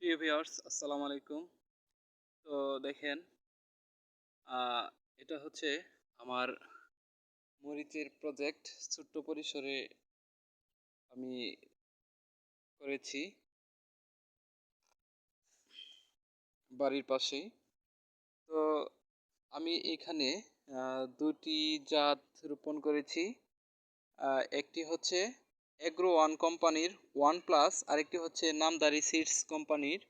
প্রিয় ভিউয়ার্স আসসালামু আলাইকুম। তো দেখেন, আহ, এটা হচ্ছে আমার মরিচের প্রজেক্ট। ছোট্ট পরিসরে আমি করেছি বাড়ির পাশেই। তো আমি এখানে দুটি জাত রোপণ করেছি। একটি হচ্ছে এগ্রো ওয়ান কোম্পানির ওয়ান প্লাস, আরেকটি হচ্ছে নামদারি সিডস কোম্পানির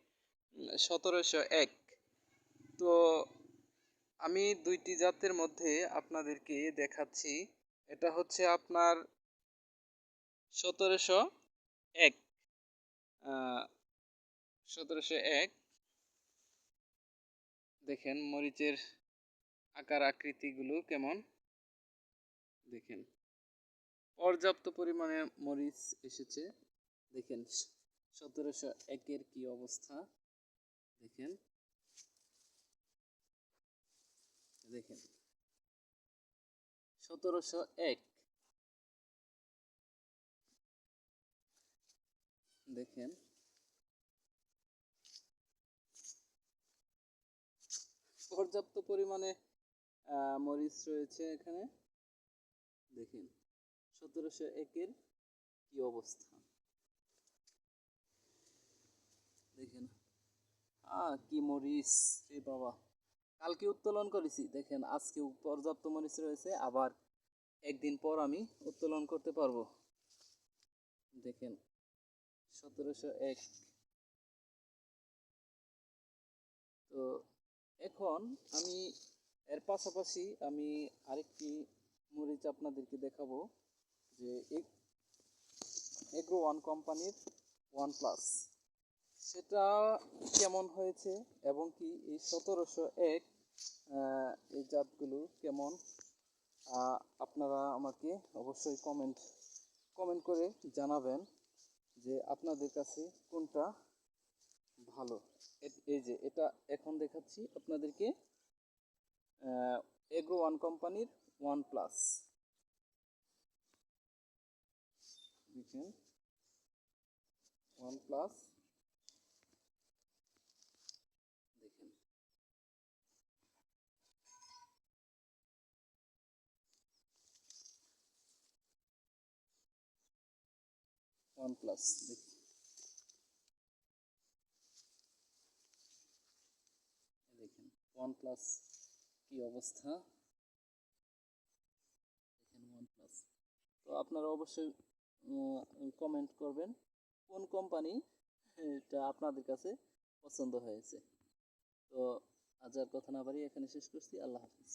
1701। তো আমি দুইটি জাতের মধ্যে আপনাদেরকে দেখাচ্ছি। এটা হচ্ছে আপনার 1701, 1701। দেখেন মরিচের আকার আকৃতিগুলো কেমন, দেখেন পর্যাপ্ত পরিমাণে মরিচ এসেছে। দেখেন 1701-এর কি অবস্থা, দেখেন দেখেন 1701, দেখেন পর্যাপ্ত পরিমাণে মরিচ রয়েছে এখানে। দেখেন 1701-এর কি অবস্থা, দেখেন কি মরিচ রে বাবা। কালকে উত্তোলন করেছি, দেখেন আজকেও পর্যাপ্ত মরিচ রয়েছে, আবার একদিন পর আমি উত্তোলন করতে পারবো। দেখেন 1701। তো এখন আমি এর পাশাপাশি আমি আরেকটি মরিচ আপনাদেরকে দেখাবো, যে এগ্রো ওয়ান কোম্পানির ওয়ান প্লাস, সেটা কেমন হয়েছে এবং কি এই 1701 এই জাতগুলো কেমন, আপনারা আমাকে অবশ্যই কমেন্ট করে জানাবেন যে আপনাদের কাছে কোনটা ভালো। এই যে এটা এখন দেখাচ্ছি আপনাদেরকে, এগ্রো ওয়ান কোম্পানির ওয়ান প্লাস। দেখেন ওয়ান প্লাস, দেখেন ওয়ান প্লাস, দেখেন ওয়ান প্লাস কি অবস্থা, দেখেন ওয়ান প্লাস। তো আপনারা অবশ্যই কমেন্ট করবেন কোন কোম্পানি এটা আপনাদের কাছে পছন্দ হয়েছে। তো আজ আর কথা না বাড়িয়ে এখানে শেষ করছি। আল্লাহ হাফিজ।